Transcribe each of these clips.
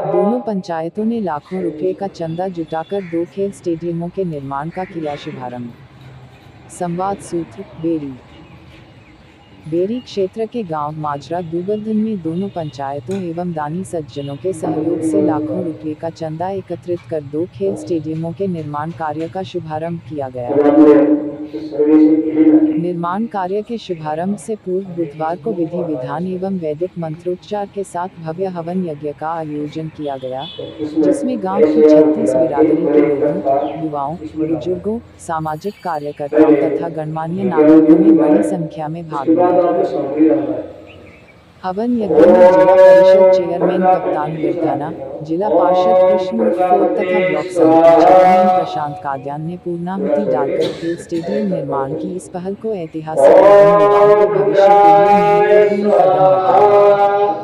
दोनों पंचायतों ने लाखों रुपए का चंदा जुटाकर 2 खेल स्टेडियमों के निर्माण का किया शुभारंभ। संवाद सूत्र बेरी क्षेत्र के गांव माजरा दुबलधन में दोनों पंचायतों एवं दानी सज्जनों के सहयोग से लाखों रुपए का चंदा एकत्रित कर 2 खेल स्टेडियमों के निर्माण कार्य का शुभारंभ किया गया। निर्माण कार्य के शुभारंभ से पूर्व बुधवार को विधि विधान एवं वैदिक मंत्रोच्चार के साथ भव्य हवन यज्ञ का आयोजन किया गया, जिसमें गांव की 36 बिरादरी के लोगों, युवाओं, बुजुर्गों, सामाजिक कार्यकर्ताओं तथा गणमान्य नागरिकों ने बड़ी संख्या में भाग लिया। हवन यज्ञ में जिला परिषद चेयरमैन कप्तान बिरधाना, जिला पार्षद कृष्ण उर्फ फोर्ड तथा ब्लॉक समिति चेयरमैन प्रशांत कादियान ने पूर्णाहुति डालकर खेल स्टेडियम निर्माण की इस पहल को ऐतिहासिक युवाओं के भविष्य के लिए महत्वपूर्ण कदम बताया।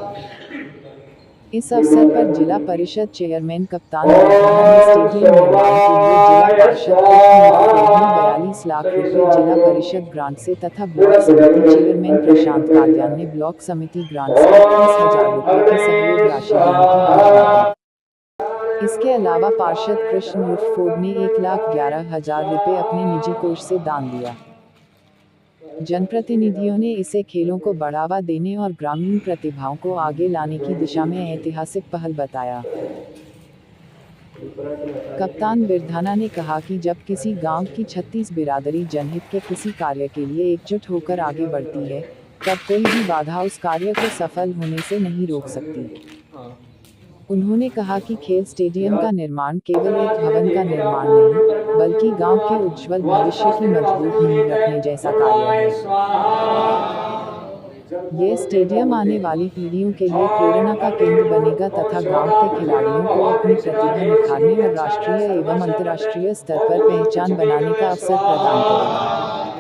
इस अवसर पर जिला परिषद चेयरमैन कप्तान बिरधाना ने स्टेडियम निर्माण के लिए जिला पार्षद कृष्ण उर्फ फोर्ड में 42 लाख रुपए जिला परिषद ग्रांट से तथा ब्लॉक समिति चेयरमैन प्रशांत कादियान ने ब्लॉक समिति ग्रांट से 21,000 रुपए की सहयोग राशि देने की घोषणा की। इसके अलावा पार्षद कृष्ण उर्फ फोर्ड ने 1,11,000 रुपए अपने निजी कोष से दान दिया। जनप्रतिनिधियों ने इसे खेलों को बढ़ावा देने और ग्रामीण प्रतिभाओं को आगे लाने की दिशा में ऐतिहासिक पहल बताया। कप्तान बिरधाना ने कहा कि जब किसी गांव की 36 बिरादरी जनहित के किसी कार्य के लिए एकजुट होकर आगे बढ़ती है, तब कोई भी बाधा उस कार्य को सफल होने से नहीं रोक सकती। उन्होंने कहा कि खेल स्टेडियम का निर्माण केवल एक भवन का निर्माण नहीं, बल्कि गांव के उज्जवल भविष्य की मजबूत नींव रखने जैसा कार्य है। ये स्टेडियम आने वाली पीढ़ियों के लिए प्रेरणा का केंद्र बनेगा तथा गांव के खिलाड़ियों को अपनी प्रतिभा निखारने और राष्ट्रीय एवं अंतर्राष्ट्रीय स्तर पर पहचान बनाने का अवसर प्रदान करेगा।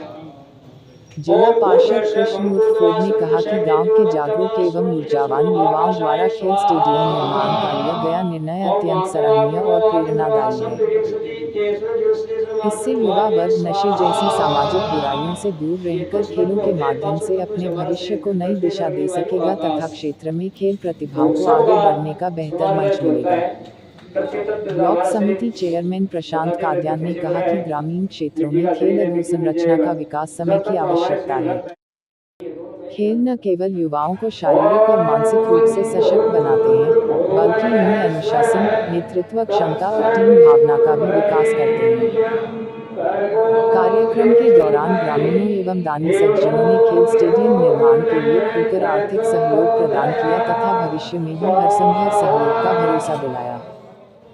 जिला पार्षद कृष्ण उर्फ फोर्ड ने कहा कि गांव के जागरूक एवं ऊर्जावान युवाओं द्वारा खेल स्टेडियम निर्माण का लिया गया निर्णय अत्यंत सराहनीय और प्रेरणादायी है। इससे युवा वर्ग नशे जैसी सामाजिक बुराइयों से दूर रहकर खेलों के माध्यम से अपने भविष्य को नई दिशा दे सकेगा तथा क्षेत्र में खेल प्रतिभाओं को आगे बढ़ने का बेहतर मंच मिलेगा। ब्लॉक समिति चेयरमैन प्रशांत कादियान ने कहा कि ग्रामीण क्षेत्रों में खेल अधोसंरचना का विकास समय की आवश्यकता है। खेल न केवल युवाओं को शारीरिक और मानसिक रूप से सशक्त बनाते हैं, बल्कि उनमें अनुशासन, नेतृत्व क्षमता और टीम भावना का भी विकास करते हैं। कार्यक्रम के दौरान ग्रामीणों एवं दानी सज्जनों ने खेल स्टेडियम निर्माण के लिए खुलकर आर्थिक सहयोग प्रदान किया तथा भविष्य में भी हरसंभव सहयोग का भरोसा दिलाया।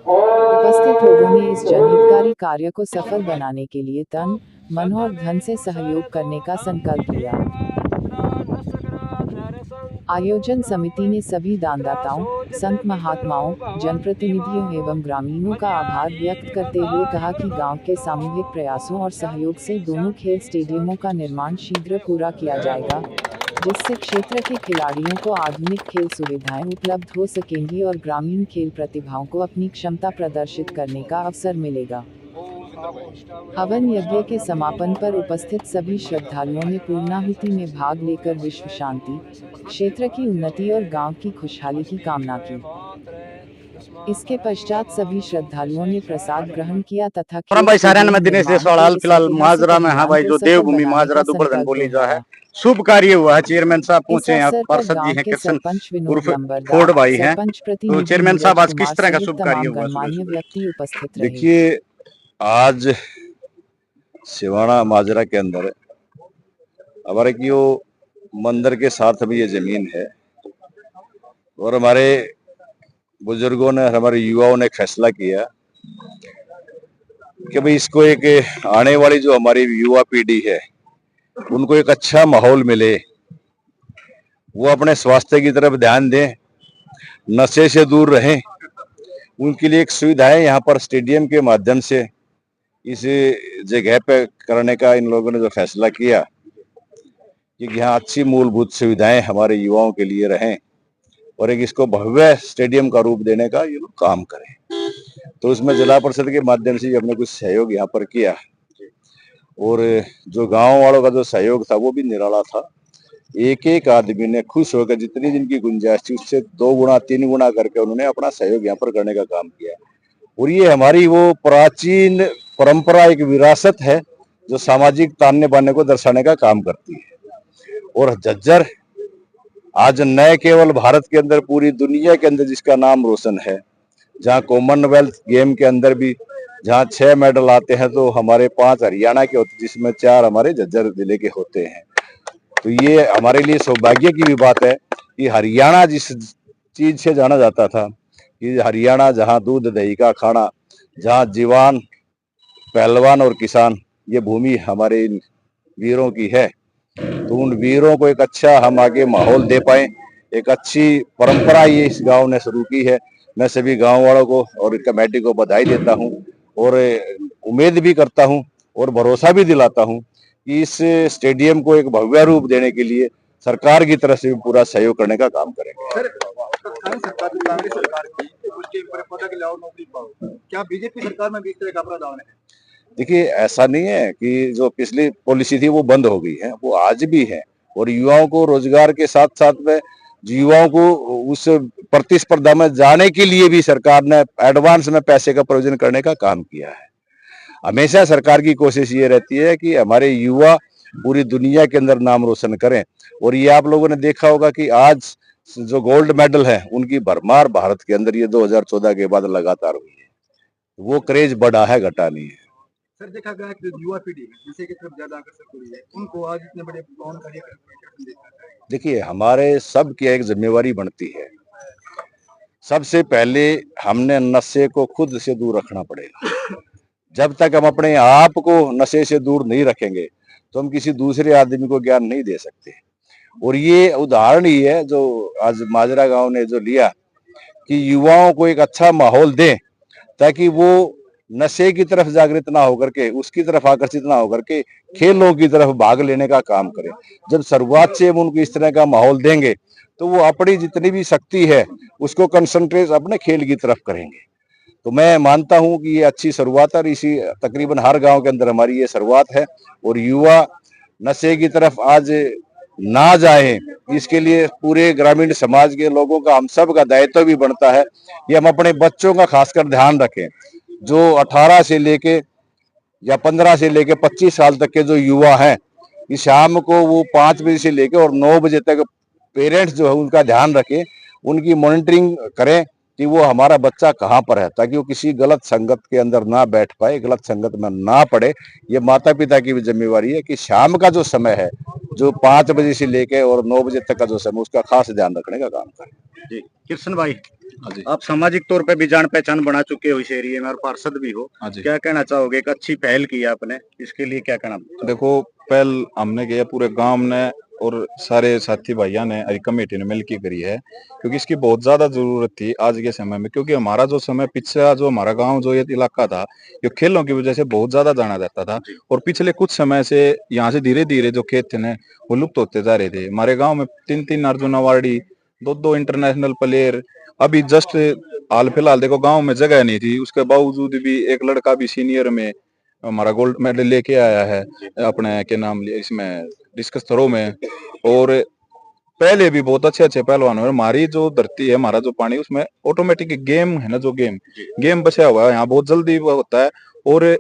उपस्थित लोगों ने इस जनहितकारी कार्य को सफल बनाने के लिए तन, मन और धन से सहयोग करने का संकल्प लिया। आयोजन समिति ने सभी दानदाताओं, संत महात्माओं, जनप्रतिनिधियों एवं ग्रामीणों का आभार व्यक्त करते हुए कहा कि गांव के सामूहिक प्रयासों और सहयोग से दोनों खेल स्टेडियमों का निर्माण शीघ्र पूरा किया जाएगा, जिससे क्षेत्र के खिलाड़ियों को आधुनिक खेल सुविधाएं उपलब्ध हो सकेंगी और ग्रामीण खेल प्रतिभाओं को अपनी क्षमता प्रदर्शित करने का अवसर मिलेगा। हवन यज्ञ के समापन पर उपस्थित सभी श्रद्धालुओं ने पूर्णाहुति में भाग लेकर विश्व शांति, क्षेत्र की उन्नति और गांव की खुशहाली की कामना की। इसके पश्चात सभी श्रद्धालुओं ने प्रसाद ग्रहण किया तथा भाई सारण में दिनेश देशवाल फिलहाल माजरा में। हाँ भाई, जो देवभूमि माजरा दुबलधन बोली जो है शुभ कार्य हुआ है। चेयरमैन साहब पूछे, पार्षद जी हैं कृष्ण उर्फ फोर्ड भाई हैं, तो चेयरमैन साहब आज किस तरह का शुभ कार्य हुआ? व्यक्ति उपस्थित रहे। देखिए, आज सिवाना माजरा के अंदर हमारे की वो मंदिर के साथ अभी ये जमीन है और हमारे बुजुर्गों ने, हमारे युवाओं ने फैसला किया कि भाई इसको एक आने वाली जो हमारी युवा पीढ़ी है उनको एक अच्छा माहौल मिले, वो अपने स्वास्थ्य की तरफ ध्यान दें, नशे से दूर रहें। उनके लिए एक सुविधा है यहाँ पर स्टेडियम के माध्यम से इस जगह पे करने का इन लोगों ने जो फैसला किया कि यहाँ अच्छी मूलभूत सुविधाएं हमारे युवाओं के लिए रहें और एक इसको भव्य स्टेडियम का रूप देने का ये लोग काम करें। तो उसमें जिला परिषद के माध्यम से हमने कुछ सहयोग यहाँ पर किया और जो गांव वालों का जो सहयोग था वो भी निराला था। एक एक आदमी ने खुश होकर जितनी जिनकी गुंजाइश थी उससे 2 गुना 3 गुना करके उन्होंने अपना सहयोग यहाँ पर करने का काम किया है। और ये हमारी वो प्राचीन परंपरा, एक विरासत है जो सामाजिक ताने बाने को दर्शाने का काम करती है। और झज्जर आज न केवल भारत के अंदर, पूरी दुनिया के अंदर जिसका नाम रोशन है, जहाँ कॉमनवेल्थ गेम के अंदर भी जहाँ 6 मेडल आते हैं तो हमारे 5 हरियाणा के होते, जिसमें 4 हमारे झज्जर जिले के होते हैं। तो ये हमारे लिए सौभाग्य की भी बात है कि हरियाणा जिस चीज से जाना जाता था कि हरियाणा जहाँ दूध दही का खाना, जहाँ जीवान पहलवान और किसान, ये भूमि हमारे इन वीरों की है। तो उन वीरों को एक अच्छा हम आगे माहौल दे पाए, एक अच्छी परंपरा ये इस गांव ने शुरू की है। मैं सभी गांव वालों को और कमेटी को बधाई देता हूं और उम्मीद भी करता हूं और भरोसा भी दिलाता हूं कि इस स्टेडियम को एक भव्य रूप देने के लिए सरकार की तरफ से भी पूरा सहयोग करने का काम करेंगे। सर, कांग्रेस सरकार की उसके ऊपर पता कि लाओ नौकरी पाओ, क्या बीजेपी सरकार में भी इस तरह का प्रावधान है? देखिए, ऐसा नहीं है कि जो पिछली पॉलिसी थी वो बंद हो गई है, वो आज भी है। और युवाओं को रोजगार के साथ साथ में युवाओं को उस प्रतिस्पर्धा में जाने के लिए भी सरकार ने एडवांस में पैसे का प्रोविजन करने का काम किया है। हमेशा सरकार की कोशिश ये रहती है कि हमारे युवा पूरी दुनिया के अंदर नाम रोशन करें। और ये आप लोगों ने देखा होगा कि आज जो गोल्ड मेडल है उनकी भरमार भारत के अंदर ये 2014 के बाद लगातार हुई है। वो क्रेज बढ़ा है, घटा नहीं है। सर, देखा गया कि युवा पीढ़ी नशे की तरफ ज्यादा आकर्षित हो रही है, उनको आज इतने बड़े भवन कार्यक्रम में क्या संदेश देना है? देखिए, हमारे सब की एक जिम्मेवारी बनती है। सबसे पहले हमने नशे को खुद से दूर रखना पड़ेगा। जब तक हम अपने आप को नशे से दूर नहीं रखेंगे तो हम किसी दूसरे आदमी को ज्ञान नहीं दे सकते। और ये उदाहरण ही है जो आज माजरा गांव ने जो लिया कि युवाओं को एक अच्छा माहौल दें ताकि वो नशे की तरफ जागृत ना होकर के, उसकी तरफ आकर्षित ना होकर के खेलों की तरफ भाग लेने का काम करें। जब शुरुआत से हम उनको इस तरह का माहौल देंगे तो वो अपनी जितनी भी शक्ति है उसको कंसंट्रेट अपने खेल की तरफ करेंगे। तो मैं मानता हूं कि ये अच्छी शुरुआत है और इसी तकरीबन हर गांव के अंदर हमारी ये शुरुआत है। और युवा नशे की तरफ आज ना जाए, इसके लिए पूरे ग्रामीण समाज के लोगों का, हम सब का दायित्व भी बनता है कि हम अपने बच्चों का खासकर ध्यान रखें। जो 18 से लेके या 15 से लेके 25 साल तक के जो युवा हैं, कि शाम को वो 5 बजे से लेके और 9 बजे तक पेरेंट्स जो है उनका ध्यान रखें, उनकी मॉनिटरिंग करें कि वो हमारा बच्चा कहाँ पर है, ताकि वो किसी गलत संगत के अंदर ना बैठ पाए, गलत संगत में ना पड़े। ये माता पिता की भी जिम्मेवारी है कि शाम का जो समय है, जो 5 बजे से लेके और 9 बजे तक का जो समय, उसका खास ध्यान रखने का काम करें। जी कृष्ण भाई, हाँ जी। आप सामाजिक तौर पे भी जान पहचान बना चुके हो इस एरिया में और पार्षद भी हो, हाँ जी। क्या कहना चाहोगे? एक अच्छी पहल की है आपने, इसके लिए क्या कहना? देखो, पहल हमने किया, पूरे गांव ने और सारे साथी भाइयों ने, हरी कमेटी ने मिलकर करी है, क्योंकि इसकी बहुत ज्यादा जरूरत थी आज के समय में। क्योंकि हमारा जो समय पिछला, जो हमारा गांव, जो ये इलाका था, ये खेलों की वजह से बहुत ज्यादा जाना जाता था। और पिछले कुछ समय से यहाँ से धीरे धीरे जो खेत थे ना, वो लुप्त होते जा रहे थे। हमारे गाँव में 3-3 अर्जुन अवार्डी, 2-2 इंटरनेशनल प्लेयर। अभी जस्ट हाल फिलहाल देखो, गांव में जगह नहीं थी, उसके बावजूद भी एक लड़का भी सीनियर में हमारा गोल्ड मेडल लेके आया है अपने के नाम लिए, इसमें डिस्कस थ्रो में। और पहले भी बहुत अच्छे अच्छे पहलवान है। हमारी जो धरती है, हमारा जो पानी, उसमें ऑटोमेटिक गेम है ना, जो गेम बचा हुआ है यहाँ, बहुत जल्दी होता है। और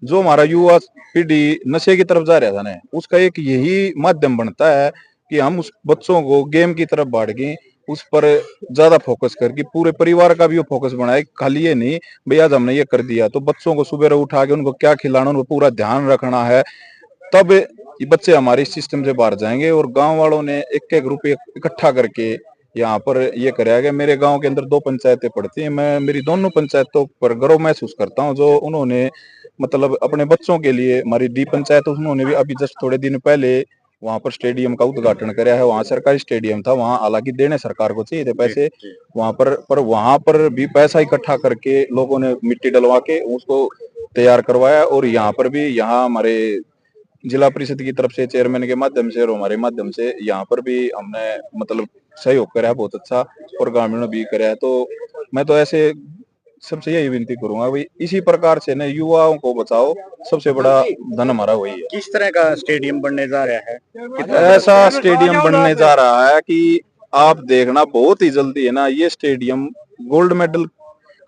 जो हमारा युवा पीढ़ी नशे की तरफ जा रहा था ना, उसका एक यही माध्यम बनता है कि हम उस बच्चों को गेम की तरफ बाढ़ के उस पर ज्यादा फोकस करके पूरे परिवार का भी वो फोकस बनाए। खाली ये नहीं भाई आज हमने ये कर दिया, तो बच्चों को सुबह उठा के उनको क्या खिलाना, उनको पूरा ध्यान रखना है। तब ये बच्चे हमारे इस सिस्टम से बाहर जाएंगे। और गांव वालों ने एक एक रुपये इकट्ठा करके यहाँ पर ये कराया गया। मेरे गांव के अंदर 2 पंचायतें पड़ती हैं, मैं मेरी दोनों पंचायतों पर गर्व महसूस करता हूँ। जो उन्होंने मतलब अपने बच्चों के लिए, हमारी डी पंचायत, उन्होंने भी अभी जस्ट थोड़े दिन पहले वहां पर स्टेडियम का उद्घाटन कराया है। वहां सरकारी स्टेडियम था, वहां हालांकि देने सरकार को चाहिए थे पैसे वहां पर वहां पर भी पैसा इकट्ठा करके लोगों ने मिट्टी डलवा के उसको तैयार करवाया। और यहाँ पर भी, यहाँ हमारे जिला परिषद की तरफ से चेयरमैन के माध्यम से और हमारे माध्यम से यहाँ पर भी हमने मतलब सहयोग करा है बहुत अच्छा, और ग्रामीणों भी करा है। तो मैं तो ऐसे सबसे यही विनती करूंगा भाई, इसी प्रकार से ना युवाओं को बचाओ, सबसे बड़ा धन हमारा वही है। किस तरह का स्टेडियम बनने जा रहा है? ऐसा स्टेडियम बनने जा रहा है कि आप देखना बहुत ही जल्दी है ना, ये स्टेडियम गोल्ड मेडल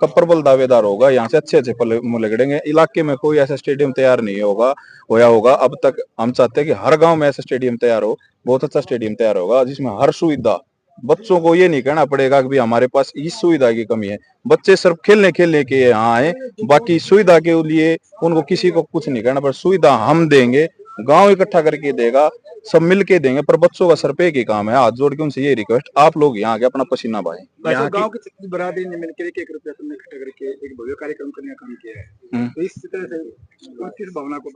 का प्रबल दावेदार होगा। यहाँ से अच्छे अच्छे मुल्ले लगेंगे। इलाके में कोई ऐसा स्टेडियम तैयार नहीं होगा अब तक। हम चाहते हैं कि हर गांव में ऐसा स्टेडियम तैयार हो, बहुत अच्छा स्टेडियम तैयार होगा जिसमें हर सुविधा, बच्चों को ये नहीं कहना पड़ेगा कि हमारे पास इस सुविधा की कमी है। बच्चे सिर्फ खेलने के यहाँ आए, बाकी सुविधा के लिए उनको किसी को कुछ नहीं कहना, पर सुविधा हम देंगे, गांव इकट्ठा करके देगा, सब मिलके देंगे, पर बच्चों का सर पे की काम है। हाथ जोड़ के उनसे ये रिक्वेस्ट, आप लोग यहाँ आके अपना पसीना बहाएं। यहाँ गांव की छत्तीस बरादरी ने मिलकर 1-1 रुपया तुमने इकट्ठा करके एक भव्य कार्यक्रम करने का काम किया है। तो इस तरह से किस भावना को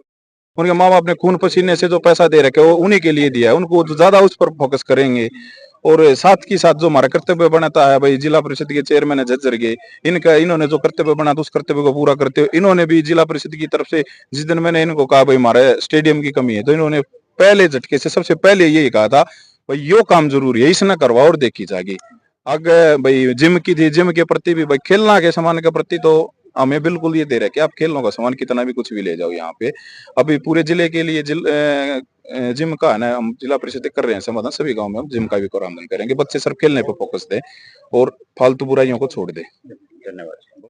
उनके माँ बाप ने खून पसीने से जो पैसा दे रखे वो उन्हीं के लिए दिया है, उनको ज्यादा उस पर फोकस करेंगे। और साथ के साथ जो हमारा कर्तव्य बनाता है भाई, जिला परिषद के चेयरमैन है झज्जर के, इन्होंने जो कर्तव्य बना तो उस कर्तव्य को पूरा करते हुए इन्होंने भी जिला परिषद की तरफ से, जिस दिन मैंने इनको कहा भाई हमारे स्टेडियम की कमी है, तो इन्होंने पहले झटके से सबसे पहले यही कहा था भाई यो काम जरूरी है, इसने करवाओ और देखी जाएगी। आगे भाई जिम की थी, जिम के प्रति भी भाई खेलना के सामान के प्रति तो हमें बिल्कुल ये दे रहे कि आप खेलने का सामान कितना भी कुछ भी ले जाओ यहाँ पे। अभी पूरे जिले के लिए जिम का है ना, हम जिला परिषद कर रहे हैं समाधान, सभी गांव में हम जिम का भी करामदन करेंगे। बच्चे सिर्फ खेलने पर फोकस दें और फालतू बुराइयों को छोड़ दें। धन्यवाद।